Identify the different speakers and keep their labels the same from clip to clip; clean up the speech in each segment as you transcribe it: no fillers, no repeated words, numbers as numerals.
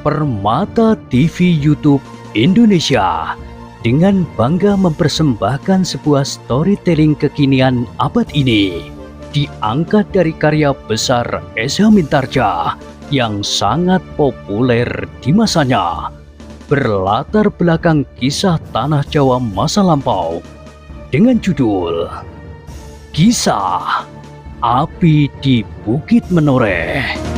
Speaker 1: Permata TV YouTube Indonesia dengan bangga mempersembahkan sebuah storytelling kekinian abad ini, diangkat dari karya besar Esa Mintarja yang sangat populer di masanya, berlatar belakang kisah tanah Jawa masa lampau dengan judul Kisah Api di Bukit Menoreh.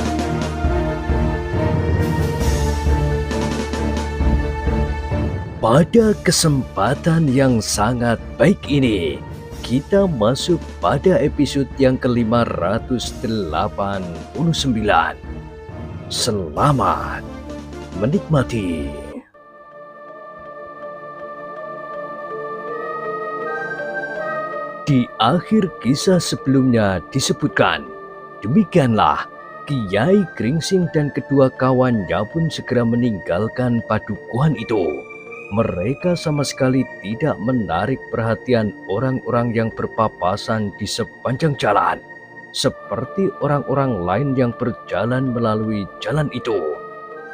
Speaker 1: Pada kesempatan yang sangat baik ini, kita masuk pada episode yang ke-589. Selamat menikmati. Di akhir kisah sebelumnya disebutkan, demikianlah Kiai Gringsing dan kedua kawannya pun segera meninggalkan padukuhan itu. Mereka sama sekali tidak menarik perhatian orang-orang yang berpapasan di sepanjang jalan, seperti orang-orang lain yang berjalan melalui jalan itu.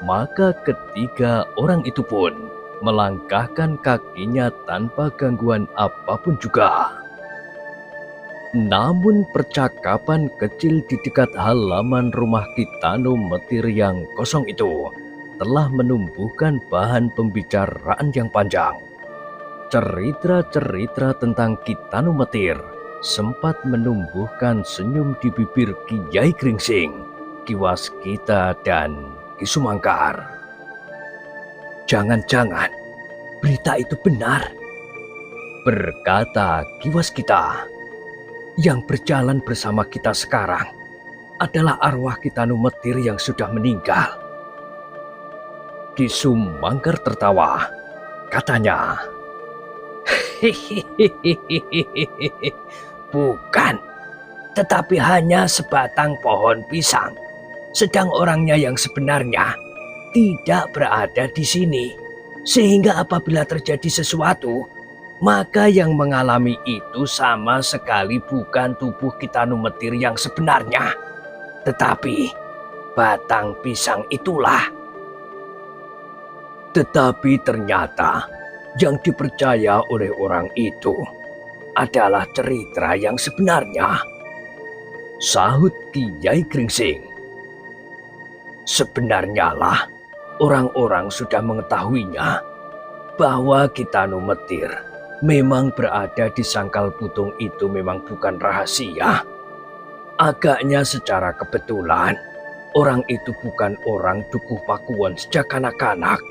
Speaker 1: Maka ketiga orang itu pun melangkahkan kakinya tanpa gangguan apapun juga. Namun percakapan kecil di dekat halaman rumah Kitano Metir yang kosong itu telah menumbuhkan bahan pembicaraan yang panjang. Cerita-cerita tentang Kitano Metir sempat menumbuhkan senyum di bibir Kiai Gringsing, Ki Waskita, dan Ki Sumangkar. Jangan-jangan berita itu benar, berkata Ki Waskita. Yang berjalan bersama kita sekarang adalah arwah Kitano Metir yang sudah meninggal. Ki Sumangkar tertawa, katanya, bukan, tetapi hanya sebatang pohon pisang. Sedang orangnya yang sebenarnya tidak berada di sini. Sehingga apabila terjadi sesuatu, maka yang mengalami itu sama sekali bukan tubuh Kitano Metir yang sebenarnya, tetapi batang pisang itulah. Tetapi ternyata yang dipercaya oleh orang itu adalah cerita yang sebenarnya, sahut Kiai Gringsing. Sebenarnya lah orang-orang sudah mengetahuinya bahwa Kitano Metir memang berada di sangkal putung itu memang bukan rahasia. Agaknya secara kebetulan orang itu bukan orang Dukuh Pakuwon sejak kanak-kanak,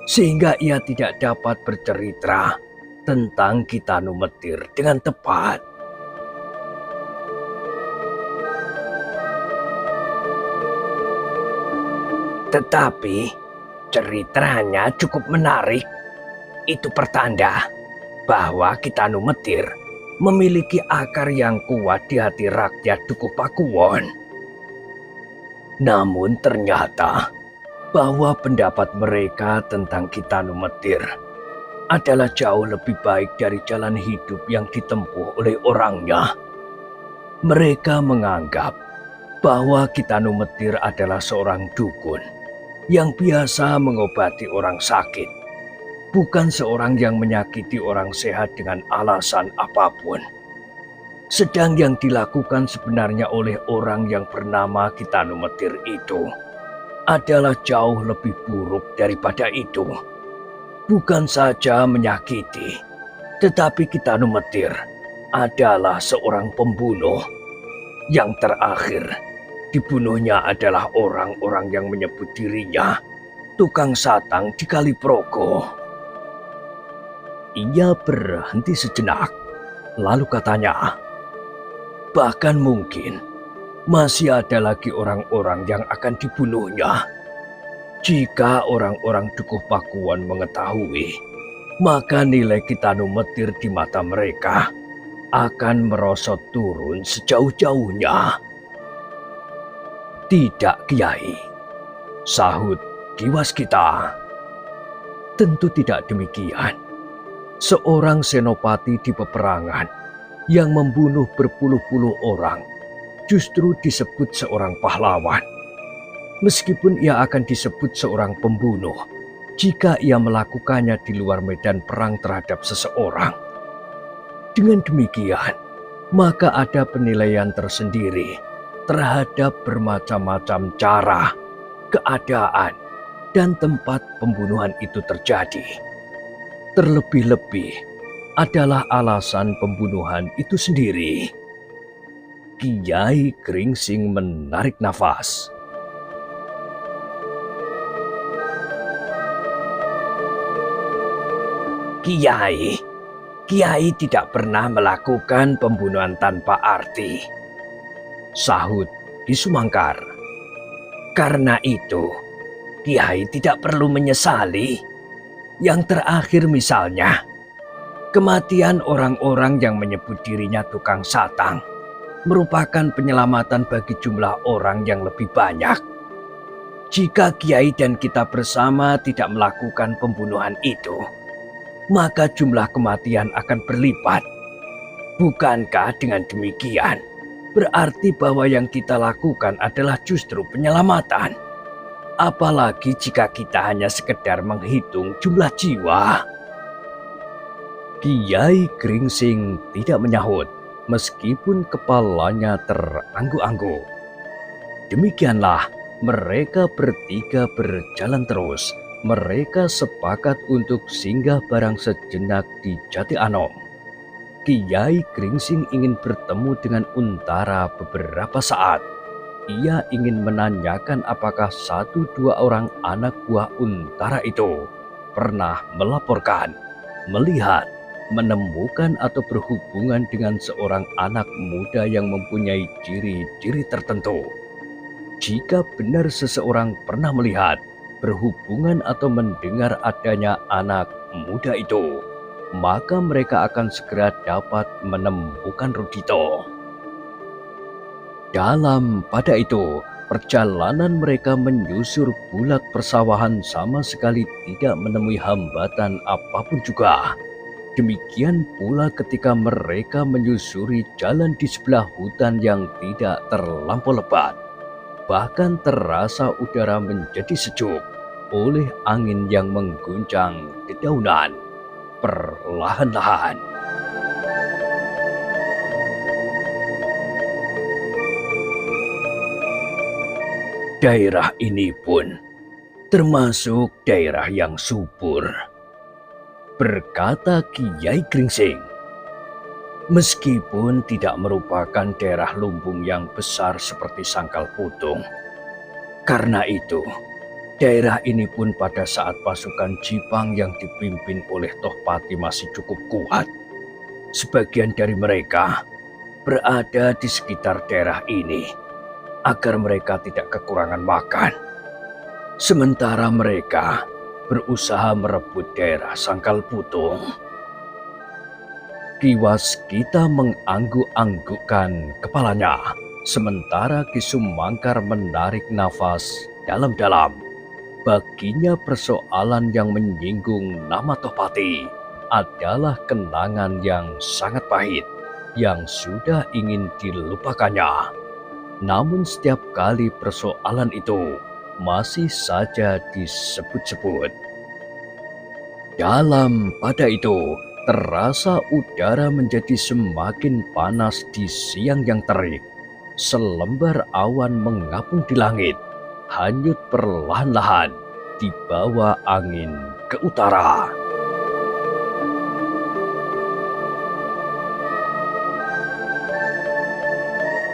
Speaker 1: sehingga ia tidak dapat bercerita tentang Kitano Metir dengan tepat. Tetapi ceritanya cukup menarik. Itu pertanda bahwa Kitano Metir memiliki akar yang kuat di hati rakyat Dukuh Pakuwon. Namun ternyata bahwa pendapat mereka tentang Kitano Metir adalah jauh lebih baik dari jalan hidup yang ditempuh oleh orangnya. Mereka menganggap bahwa Kitano Metir adalah seorang dukun yang biasa mengobati orang sakit, bukan seorang yang menyakiti orang sehat dengan alasan apapun. Sedang yang dilakukan sebenarnya oleh orang yang bernama Kitano Metir itu adalah jauh lebih buruk daripada itu. Bukan saja menyakiti, tetapi Kitano Metir adalah seorang pembunuh. Yang terakhir dibunuhnya adalah orang-orang yang menyebut dirinya tukang satang di Kaliprogo. Ia berhenti sejenak, lalu katanya, bahkan mungkin masih ada lagi orang-orang yang akan dibunuhnya. Jika orang-orang Dukuh Pakuwon mengetahui, maka nilai Kitano Metir di mata mereka akan merosot turun sejauh-jauhnya. Tidak, Kiai, sahut Ki Waskita. Tentu tidak demikian. Seorang senopati di peperangan yang membunuh berpuluh-puluh orang justru disebut seorang pahlawan. Meskipun ia akan disebut seorang pembunuh, jika ia melakukannya di luar medan perang terhadap seseorang. Dengan demikian, maka ada penilaian tersendiri terhadap bermacam-macam cara, keadaan, dan tempat pembunuhan itu terjadi. Terlebih-lebih adalah alasan pembunuhan itu sendiri. Kiai Gringsing menarik nafas. Kiai tidak pernah melakukan pembunuhan tanpa arti, sahut Ki Sumangkar. Karena itu, Kiai tidak perlu menyesali. Yang terakhir misalnya, kematian orang-orang yang menyebut dirinya tukang satang merupakan penyelamatan bagi jumlah orang yang lebih banyak. Jika Kiai dan kita bersama tidak melakukan pembunuhan itu, maka jumlah kematian akan berlipat. Bukankah dengan demikian berarti bahwa yang kita lakukan adalah justru penyelamatan? Apalagi jika kita hanya sekedar menghitung jumlah jiwa. Kiai Gringsing tidak menyahut meskipun kepalanya terangguk-angguk. Demikianlah mereka bertiga berjalan terus. Mereka sepakat untuk singgah barang sejenak di Jati Anom. Kiai Gringsing ingin bertemu dengan Untara beberapa saat. Ia ingin menanyakan apakah 1-2 orang anak buah Untara itu pernah melaporkan, melihat, menemukan atau berhubungan dengan seorang anak muda yang mempunyai ciri-ciri tertentu. Jika benar seseorang pernah melihat, berhubungan atau mendengar adanya anak muda itu, maka mereka akan segera dapat menemukan Rudito. Pada itu, perjalanan mereka menyusur bulak persawahan sama sekali tidak menemui hambatan apapun juga. Demikian pula ketika mereka menyusuri jalan di sebelah hutan yang tidak terlampau lebat. Bahkan terasa udara menjadi sejuk oleh angin yang mengguncang dedaunan perlahan-lahan. Daerah ini pun termasuk daerah yang subur, berkata Kiai Gringsing. Meskipun tidak merupakan daerah lumbung yang besar seperti Sangkal Putung. Karena itu, daerah ini pun pada saat pasukan Jipang yang dipimpin oleh Tohpati masih cukup kuat. Sebagian dari mereka berada di sekitar daerah ini agar mereka tidak kekurangan makan. Sementara mereka berusaha merebut daerah Sangkal Putung. Ki Waskita mengangguk-anggukkan kepalanya, sementara Ki Sumangkar menarik nafas dalam-dalam. Baginya persoalan yang menyinggung nama Tohpati adalah kenangan yang sangat pahit yang sudah ingin dilupakannya. Namun setiap kali persoalan itu masih saja disebut-sebut. Pada itu, terasa udara menjadi semakin panas di siang yang terik. Selembar awan mengapung di langit, hanyut perlahan-lahan di bawah angin ke utara.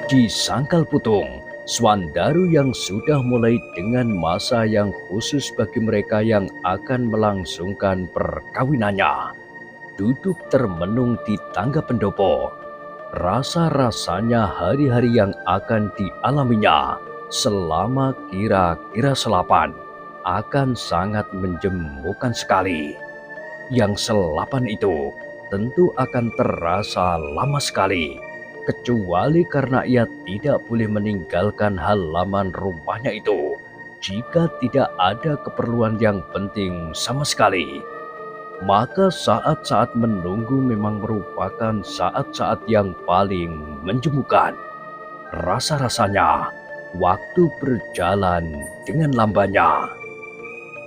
Speaker 1: Di Sangkal Putung, Swandaru yang sudah mulai dengan masa yang khusus bagi mereka yang akan melangsungkan perkawinannya, duduk termenung di tangga pendopo. Rasa-rasanya hari-hari yang akan dialaminya selama kira-kira 8 akan sangat menjemukan sekali. Yang 8 itu tentu akan terasa lama sekali, kecuali karena ia tidak boleh meninggalkan halaman rumahnya itu jika tidak ada keperluan yang penting sama sekali. Maka saat-saat menunggu memang merupakan saat-saat yang paling menjemukan. Rasa-rasanya Waktu berjalan dengan lambannya.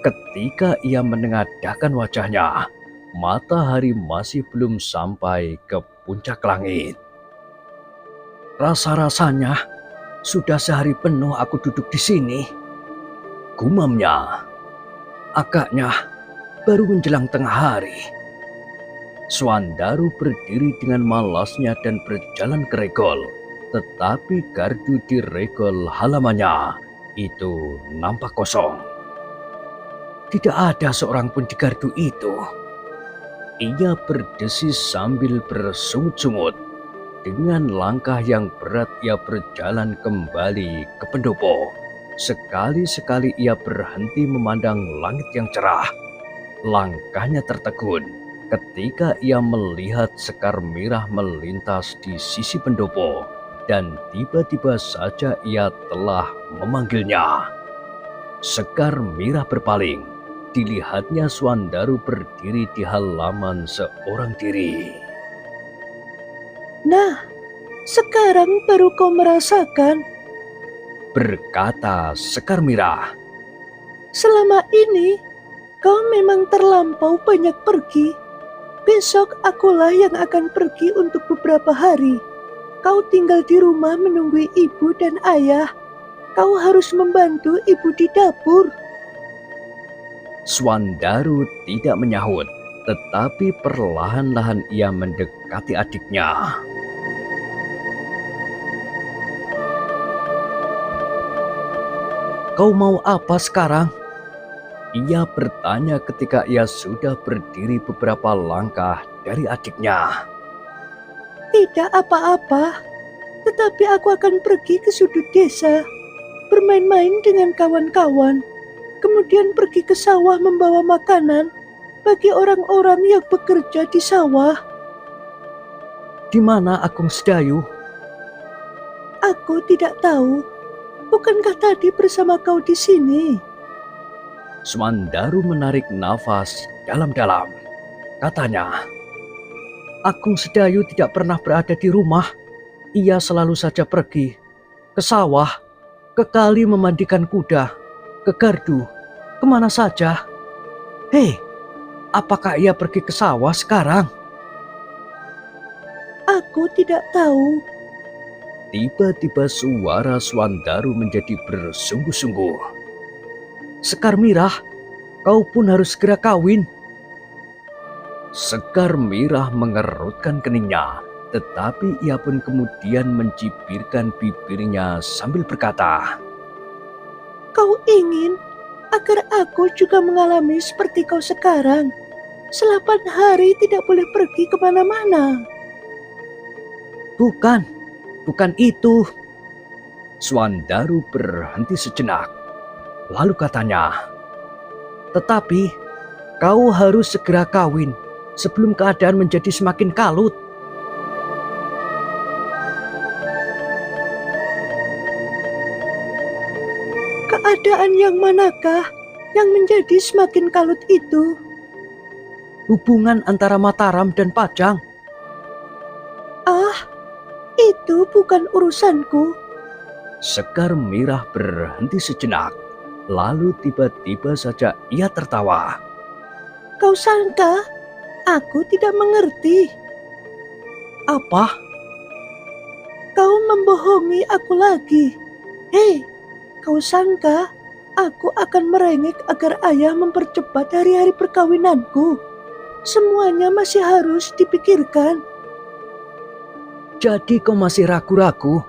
Speaker 1: Ketika ia menengadahkan wajahnya, matahari masih belum sampai ke puncak langit. Rasa-rasanya sudah sehari penuh aku duduk di sini, gumamnya. Agaknya baru menjelang tengah hari. Swandaru berdiri dengan malasnya dan berjalan ke regol. Tetapi gardu di regol halamannya itu nampak kosong. Tidak ada seorang pun di gardu itu. Ia berdesis sambil bersungut-sungut. Dengan langkah yang berat ia berjalan kembali ke pendopo. Sekali-sekali ia berhenti memandang langit yang cerah. Langkahnya tertegun ketika ia melihat Sekar Mirah melintas di sisi pendopo. Dan tiba-tiba saja ia telah memanggilnya. Sekar Mirah berpaling. Dilihatnya Swandaru berdiri di halaman seorang diri.
Speaker 2: Nah, sekarang baru kau merasakan,
Speaker 1: berkata Sekar Mirah.
Speaker 2: Selama ini kau memang terlampau banyak pergi. Besok akulah yang akan pergi untuk beberapa hari. Kau tinggal di rumah menunggu ibu dan ayah. Kau harus membantu ibu di dapur.
Speaker 1: Swandaru tidak menyahut, tetapi perlahan-lahan ia mendekati adiknya. Kau mau apa sekarang? Ia bertanya ketika ia sudah berdiri beberapa langkah dari adiknya.
Speaker 2: Tidak apa-apa, tetapi aku akan pergi ke sudut desa, bermain-main dengan kawan-kawan, kemudian pergi ke sawah membawa makanan bagi orang-orang yang bekerja di sawah.
Speaker 1: Di mana Agung Sedayu?
Speaker 2: Aku tidak tahu. Bukankah tadi bersama kau di sini?
Speaker 1: Swandaru menarik nafas dalam-dalam. Katanya, Agung Sedayu tidak pernah berada di rumah. Ia selalu saja pergi ke sawah, ke kali memandikan kuda, ke gardu, kemana saja. Hei, apakah ia pergi ke sawah sekarang?
Speaker 2: Aku tidak tahu.
Speaker 1: Tiba-tiba suara Swandaru menjadi bersungguh-sungguh. Sekar Mirah, kau pun harus segera kawin. Sekar Mirah mengerutkan keningnya, tetapi ia pun kemudian mencibirkan bibirnya sambil berkata,
Speaker 2: Kau ingin agar aku juga mengalami seperti kau sekarang? 8 hari tidak boleh pergi kemana-mana.
Speaker 1: Bukan itu. Swandaru berhenti sejenak. Lalu katanya, tetapi kau harus segera kawin sebelum keadaan menjadi semakin kalut.
Speaker 2: Keadaan yang manakah yang menjadi semakin kalut itu?
Speaker 1: Hubungan antara Mataram dan Pajang.
Speaker 2: Ah, itu bukan urusanku.
Speaker 1: Sekar Mirah berhenti sejenak. Lalu tiba-tiba saja ia tertawa.
Speaker 2: Kau sangka aku tidak mengerti?
Speaker 1: Apa?
Speaker 2: Kau membohongi aku lagi. Hei, kau sangka aku akan merengek agar ayah mempercepat hari-hari perkawinanku? Semuanya masih harus dipikirkan.
Speaker 1: Jadi kau masih ragu-ragu?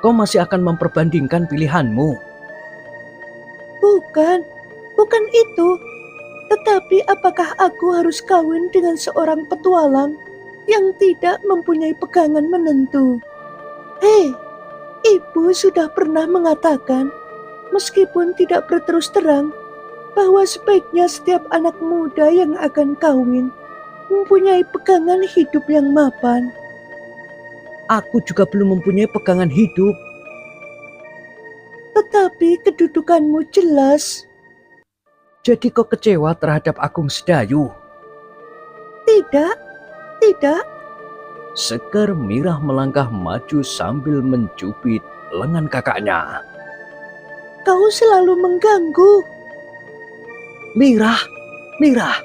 Speaker 1: Kau masih akan memperbandingkan pilihanmu?
Speaker 2: Bukan itu. Tetapi apakah aku harus kawin dengan seorang petualang yang tidak mempunyai pegangan menentu? Hei, ibu sudah pernah mengatakan, meskipun tidak berterus terang, bahwa sebaiknya setiap anak muda yang akan kawin mempunyai pegangan hidup yang mapan.
Speaker 1: Aku juga belum mempunyai pegangan hidup.
Speaker 2: Tetapi kedudukanmu jelas.
Speaker 1: Jadi kau kecewa terhadap Agung Sedayu?
Speaker 2: Tidak.
Speaker 1: Sekar Mirah melangkah maju sambil mencubit lengan kakaknya.
Speaker 2: Kau selalu mengganggu.
Speaker 1: Mirah, Mirah.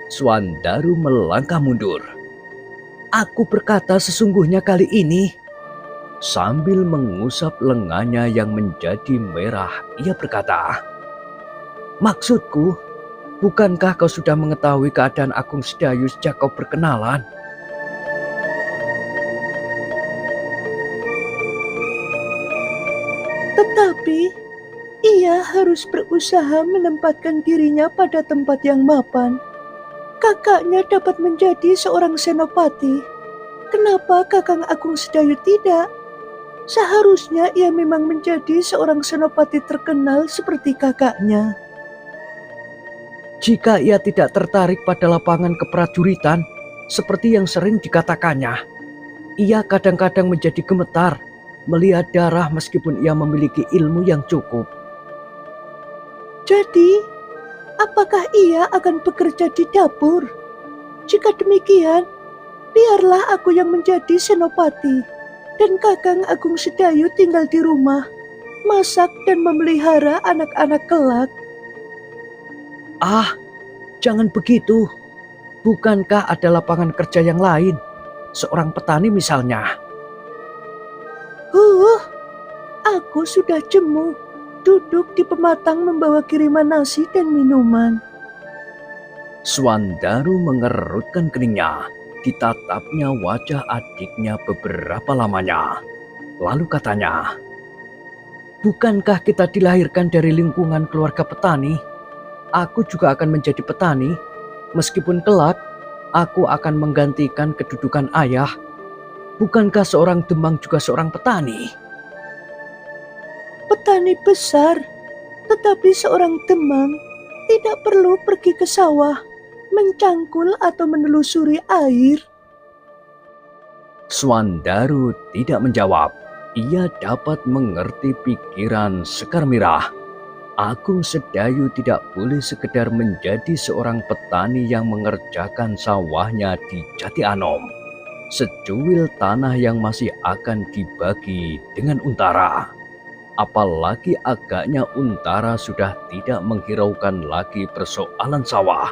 Speaker 1: Swandaru melangkah mundur. Aku berkata sesungguhnya kali ini. Sambil mengusap lengannya yang menjadi merah, ia berkata, maksudku, bukankah kau sudah mengetahui keadaan Agung Sedayu sejak kau berkenalan?
Speaker 2: Tetapi ia harus berusaha menempatkan dirinya pada tempat yang mapan. Kakaknya dapat menjadi seorang senopati. Kenapa Kakang Agung Sedayu tidak? Seharusnya ia memang menjadi seorang senopati terkenal seperti kakaknya.
Speaker 1: Jika ia tidak tertarik pada lapangan keprajuritan, seperti yang sering dikatakannya, ia kadang-kadang menjadi gemetar melihat darah meskipun ia memiliki ilmu yang cukup.
Speaker 2: Jadi, apakah ia akan bekerja di dapur? Jika demikian, biarlah aku yang menjadi senopati. Dan Kakang Agung Sedayu tinggal di rumah, masak dan memelihara anak-anak kelak.
Speaker 1: Ah, jangan begitu. Bukankah ada lapangan kerja yang lain? Seorang petani misalnya.
Speaker 2: Aku sudah jemu, duduk di pematang membawa kiriman nasi dan minuman.
Speaker 1: Swandaru mengerutkan keningnya. Ditatapnya wajah adiknya beberapa lamanya. Lalu katanya, bukankah kita dilahirkan dari lingkungan keluarga petani? Aku juga akan menjadi petani, meskipun kelak aku akan menggantikan kedudukan ayah. Bukankah seorang Demang juga seorang petani?
Speaker 2: Petani besar, tetapi seorang Demang tidak perlu pergi ke sawah, mencangkul atau menelusuri air.
Speaker 1: Swandaru tidak menjawab. Ia dapat mengerti pikiran Sekar Mirah. Agung Sedayu tidak boleh sekedar menjadi seorang petani yang mengerjakan sawahnya di Jati Anom. Secuil tanah yang masih akan dibagi dengan Untara. Apalagi agaknya Untara sudah tidak menghiraukan lagi persoalan sawah,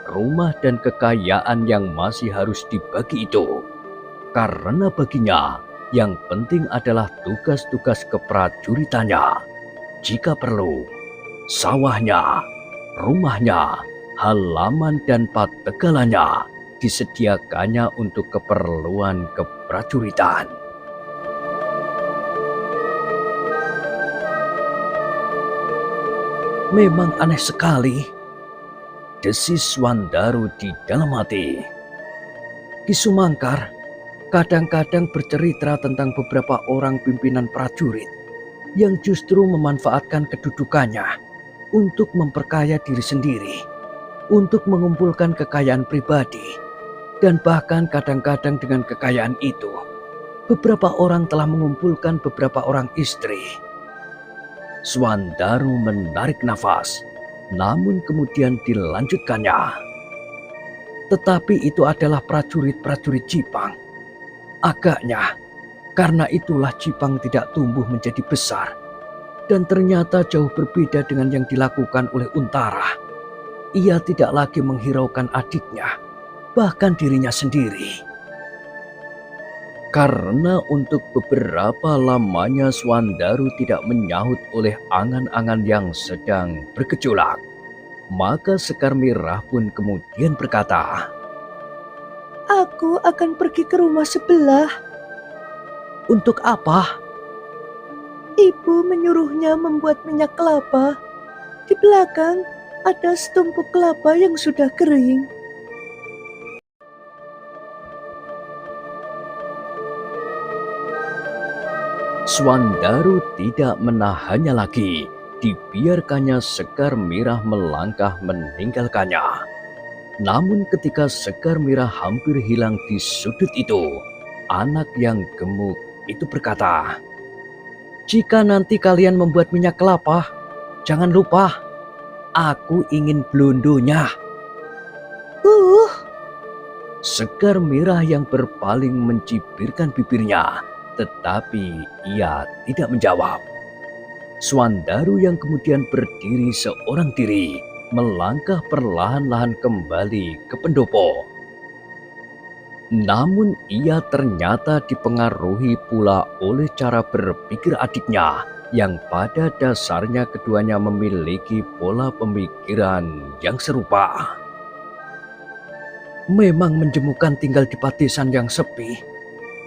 Speaker 1: rumah dan kekayaan yang masih harus dibagi itu. Karena baginya, yang penting adalah tugas-tugas keprajuritannya. Jika perlu, sawahnya, rumahnya, halaman dan pategalannya disediakannya untuk keperluan keprajuritan. Memang aneh sekali, desis Swandaru di dalam hati. Ki Sumangkar kadang-kadang bercerita tentang beberapa orang pimpinan prajurit yang justru memanfaatkan kedudukannya untuk memperkaya diri sendiri, untuk mengumpulkan kekayaan pribadi, dan bahkan kadang-kadang dengan kekayaan itu, beberapa orang telah mengumpulkan beberapa orang istri. Swandaru menarik nafas, namun kemudian dilanjutkannya. Tetapi itu adalah prajurit-prajurit Jipang. Agaknya, karena itulah Jipang tidak tumbuh menjadi besar dan ternyata jauh berbeda dengan yang dilakukan oleh Untara. Ia tidak lagi menghiraukan adiknya, bahkan dirinya sendiri. Karena untuk beberapa lamanya Swandaru tidak menyahut oleh angan-angan yang sedang bergejolak, maka Sekar Mirah pun kemudian berkata,
Speaker 2: Aku akan pergi ke rumah sebelah.
Speaker 1: untuk apa?
Speaker 2: Ibu menyuruhnya membuat minyak kelapa. Di belakang ada setumpuk kelapa yang sudah kering.
Speaker 1: Swandaru tidak menahannya lagi. Dibiarkannya Sekar Mirah melangkah meninggalkannya. Namun ketika Sekar Mirah hampir hilang di sudut itu, anak yang gemuk itu berkata, jika nanti kalian membuat minyak kelapa, jangan lupa, aku ingin blondonya. Sekar Mirah yang berpaling mencibirkan bibirnya, tetapi ia tidak menjawab. Swandaru yang kemudian berdiri seorang diri, melangkah perlahan-lahan kembali ke pendopo. Namun ia ternyata dipengaruhi pula oleh cara berpikir adiknya, yang pada dasarnya keduanya memiliki pola pemikiran yang serupa. Memang menjemukan tinggal di padesan yang sepi.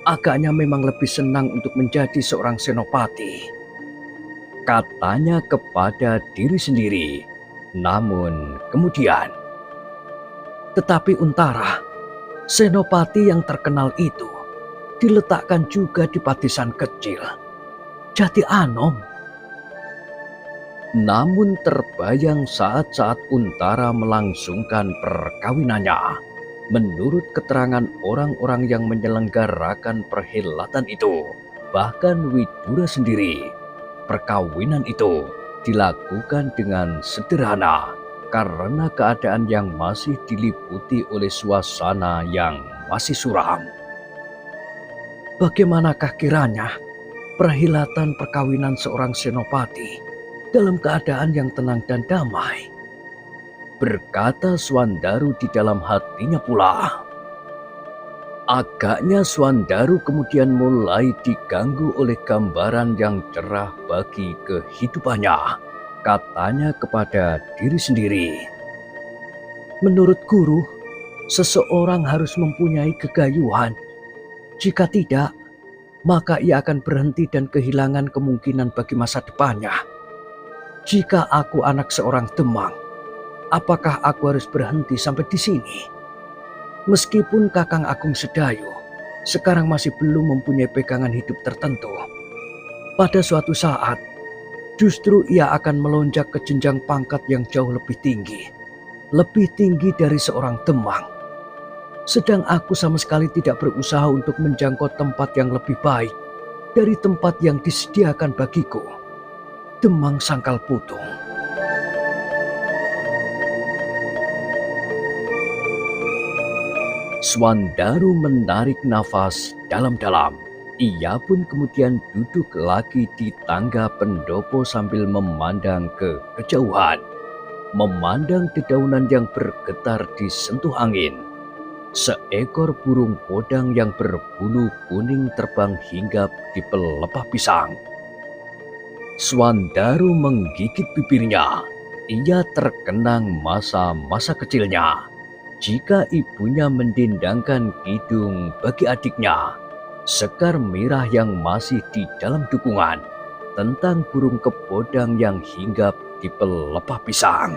Speaker 1: Agaknya memang lebih senang untuk menjadi seorang senopati, katanya kepada diri sendiri. Namun kemudian, tetapi Untara, senopati yang terkenal itu, diletakkan juga di padesan kecil, Jati Anom. Namun terbayang saat-saat Untara melangsungkan perkawinannya. Menurut keterangan orang-orang yang menyelenggarakan perhelatan itu, bahkan Widura sendiri, perkawinan itu dilakukan dengan sederhana karena keadaan yang masih diliputi oleh suasana yang masih suram. Bagaimanakah kiranya perhelatan perkawinan seorang senopati dalam keadaan yang tenang dan damai? Berkata Swandaru di dalam hatinya pula. Agaknya Swandaru kemudian mulai diganggu oleh gambaran yang cerah bagi kehidupannya. Katanya kepada diri sendiri. Menurut guru, seseorang harus mempunyai kegayuhan. Jika tidak, maka ia akan berhenti dan kehilangan kemungkinan bagi masa depannya. Jika aku anak seorang Demang, apakah aku harus berhenti sampai di sini? Meskipun Kakang Agung Sedayu sekarang masih belum mempunyai pegangan hidup tertentu, pada suatu saat justru ia akan melonjak ke jenjang pangkat yang jauh lebih tinggi dari seorang Demang. Sedang aku sama sekali tidak berusaha untuk menjangkau tempat yang lebih baik dari tempat yang disediakan bagiku, Demang Sangkal Putung. Swandaru menarik nafas dalam-dalam. Ia pun kemudian duduk lagi di tangga pendopo sambil memandang ke kejauhan. Memandang dedaunan yang bergetar disentuh angin. Seekor burung podang yang berbulu kuning terbang hinggap di pelepah pisang. Swandaru menggigit bibirnya. Ia terkenang masa-masa kecilnya. Jika ibunya mendendangkan kidung bagi adiknya, Sekar Merah yang masih di dalam dukungan, tentang burung kepodang yang hinggap di pelepah pisang.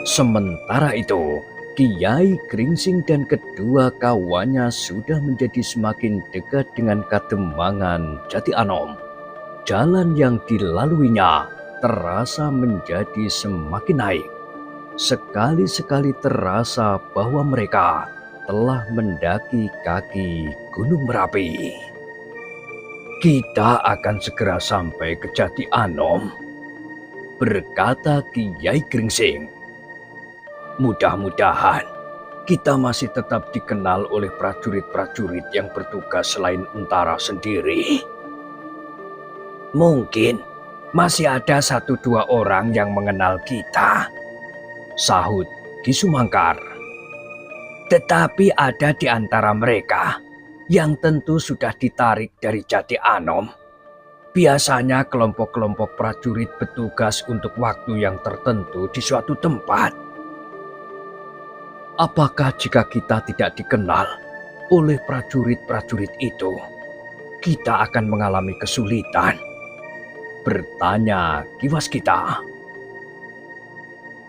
Speaker 1: Sementara itu, Kiai Gringsing dan kedua kawannya sudah menjadi semakin dekat dengan Kademangan Jati Anom. Jalan yang dilaluinya terasa menjadi semakin naik. Sekali-sekali terasa bahwa mereka telah mendaki kaki Gunung Merapi. Kita akan segera sampai ke Jati Anom, berkata Kiai Gringsing. Mudah-mudahan kita masih tetap dikenal oleh prajurit-prajurit yang bertugas selain Untara sendiri. Mungkin masih ada 1-2 orang yang mengenal kita, sahut Ki Sumangkar. Tetapi ada di antara mereka yang tentu sudah ditarik dari Jati Anom. Biasanya kelompok-kelompok prajurit bertugas untuk waktu yang tertentu di suatu tempat. Apakah jika kita tidak dikenal oleh prajurit-prajurit itu, kita akan mengalami kesulitan? Bertanya Ki Waskita.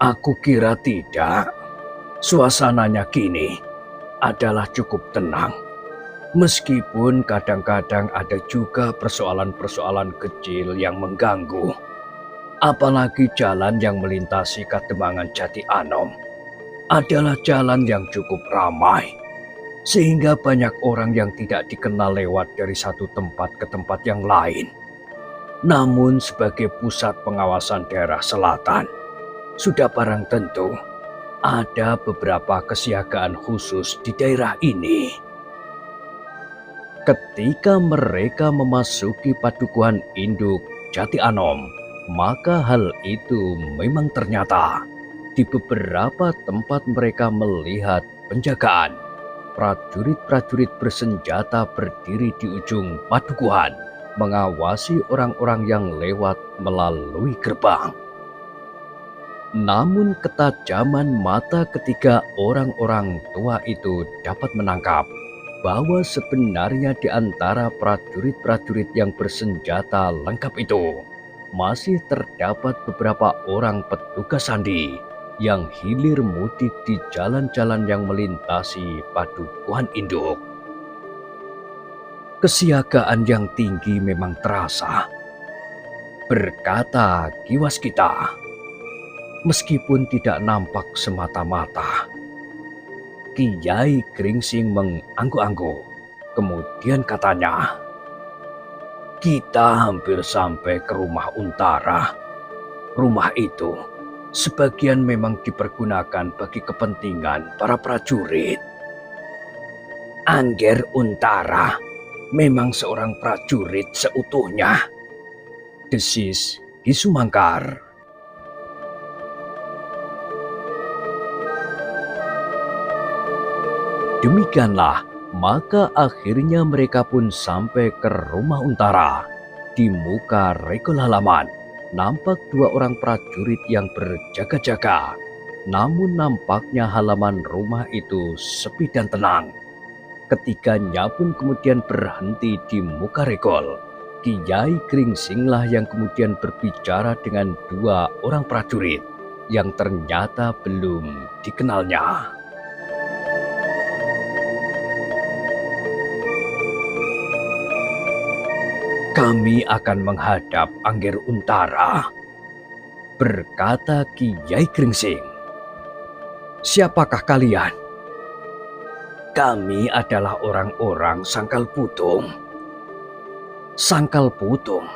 Speaker 1: Aku kira tidak. Suasananya kini adalah cukup tenang. Meskipun kadang-kadang ada juga persoalan-persoalan kecil yang mengganggu. Apalagi jalan yang melintasi Kademangan Jati Anom adalah jalan yang cukup ramai. Sehingga banyak orang yang tidak dikenal lewat dari satu tempat ke tempat yang lain. Namun sebagai pusat pengawasan daerah selatan, sudah barang tentu ada beberapa kesiagaan khusus di daerah ini. Ketika mereka memasuki padukuhan induk Jati Anom, maka hal itu memang ternyata. Di beberapa tempat mereka melihat penjagaan. Prajurit-prajurit bersenjata berdiri di ujung padukuhan, mengawasi orang-orang yang lewat melalui gerbang. Namun ketajaman mata ketiga orang-orang tua itu dapat menangkap bahwa sebenarnya di antara prajurit-prajurit yang bersenjata lengkap itu masih terdapat beberapa orang petugas sandi yang hilir mudik di jalan-jalan yang melintasi padukuhan induk. Kesiagaan yang tinggi memang terasa, berkata Ki Waskita, meskipun tidak nampak semata-mata. Kiai Gringsing mengangguk-angguk, kemudian katanya, kita hampir sampai ke rumah Untara. Rumah itu sebagian memang dipergunakan bagi kepentingan para prajurit. Angger Untara memang seorang prajurit seutuhnya, desis Ki Sumangkar. Demikianlah, maka akhirnya mereka pun sampai ke rumah Untara. Di muka regol halaman, nampak dua orang prajurit yang berjaga-jaga. Namun nampaknya halaman rumah itu sepi dan tenang. Ketiganya pun kemudian berhenti di muka regol. Kiai Gringsinglah yang kemudian berbicara dengan dua orang prajurit yang ternyata belum dikenalnya. Kami akan menghadap Angger Untara, berkata Kiai Gringsing. Siapakah kalian? Kami adalah orang-orang Sangkal Putung. Sangkal Putung,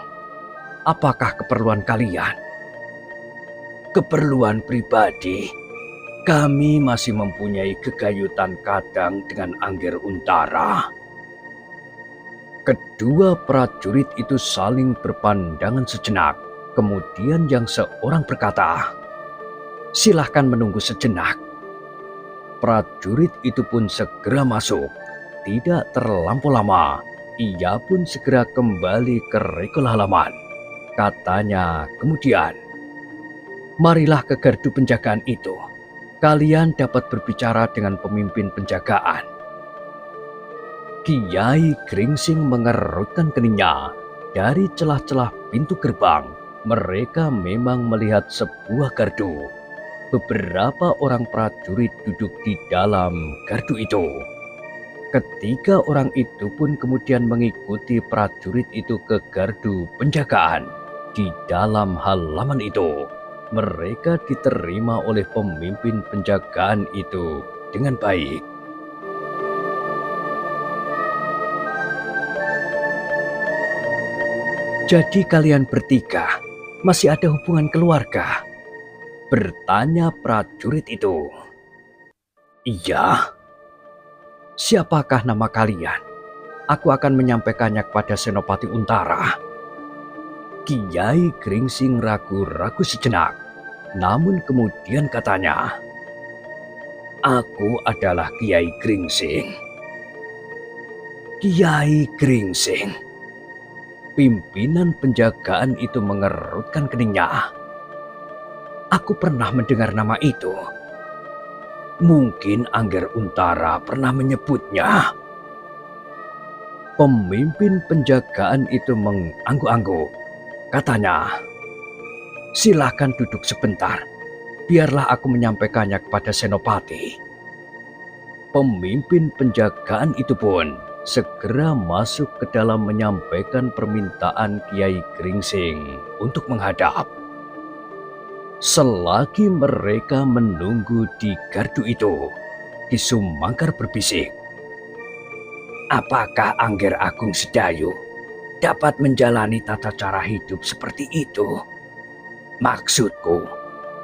Speaker 1: apakah keperluan kalian? Keperluan pribadi. Kami masih mempunyai gegayutan kadang dengan Angger Untara. Kedua prajurit itu saling berpandangan sejenak. Kemudian yang seorang berkata, silahkan menunggu sejenak. Prajurit itu pun segera masuk. Tidak terlampau lama, ia pun segera kembali ke regol halaman. Katanya kemudian, marilah ke gardu penjagaan itu. Kalian dapat berbicara dengan pemimpin penjagaan. Kiai Gringsing mengerutkan keningnya. Dari celah-celah pintu gerbang, mereka memang melihat sebuah gardu. Beberapa orang prajurit duduk di dalam gardu itu. Ketiga orang itu pun kemudian mengikuti prajurit itu ke gardu penjagaan. Di dalam halaman itu, mereka diterima oleh pemimpin penjagaan itu dengan baik. Jadi kalian bertiga masih ada hubungan keluarga? Bertanya prajurit itu. Iya. Siapakah nama kalian? Aku akan menyampaikannya kepada Senopati Untara. Kiai Gringsing ragu-ragu sejenak. Namun kemudian katanya, aku adalah Kiai Gringsing. Kiai Gringsing. Pimpinan penjagaan itu mengerutkan keningnya. Aku pernah mendengar nama itu. Mungkin Angger Untara pernah menyebutnya. Pemimpin penjagaan itu mengangguk-angguk. Katanya, silakan duduk sebentar. Biarlah aku menyampaikannya kepada Senopati. Pemimpin penjagaan itu pun segera masuk ke dalam menyampaikan permintaan Kiai Gringsing untuk menghadap. Selagi mereka menunggu di gardu itu, Ki Sumangkar berbisik, apakah Angger Agung Sedayu dapat menjalani tata cara hidup seperti itu? Maksudku,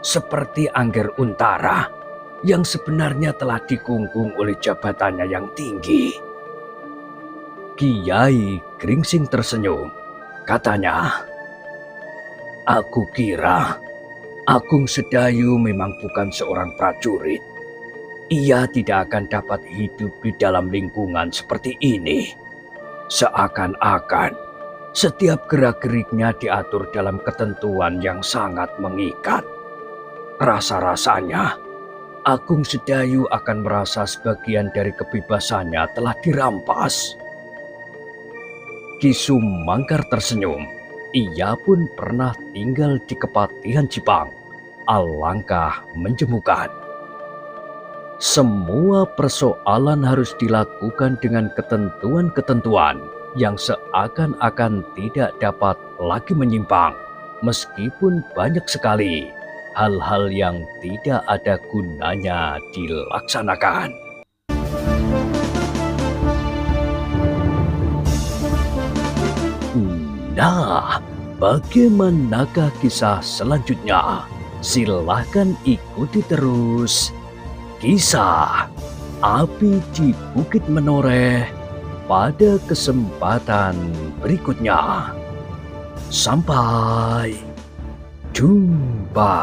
Speaker 1: seperti Angger Untara yang sebenarnya telah dikungkung oleh jabatannya yang tinggi. Kiai Gringsing tersenyum. Katanya, "Aku kira Agung Sedayu memang bukan seorang prajurit. Ia tidak akan dapat hidup di dalam lingkungan seperti ini. Seakan-akan setiap gerak-geriknya diatur dalam ketentuan yang sangat mengikat. Rasa-rasanya Agung Sedayu akan merasa sebagian dari kebebasannya telah dirampas." Ki Sumangkar tersenyum. Ia pun pernah tinggal di Kepatihan Jipang. Alangkah menjemukan. Semua persoalan harus dilakukan dengan ketentuan-ketentuan yang seakan-akan tidak dapat lagi menyimpang, meskipun banyak sekali hal-hal yang tidak ada gunanya dilaksanakan. Nah, bagaimanakah kisah selanjutnya? Silahkan ikuti terus kisah Api di Bukit Menoreh pada kesempatan berikutnya. Sampai jumpa.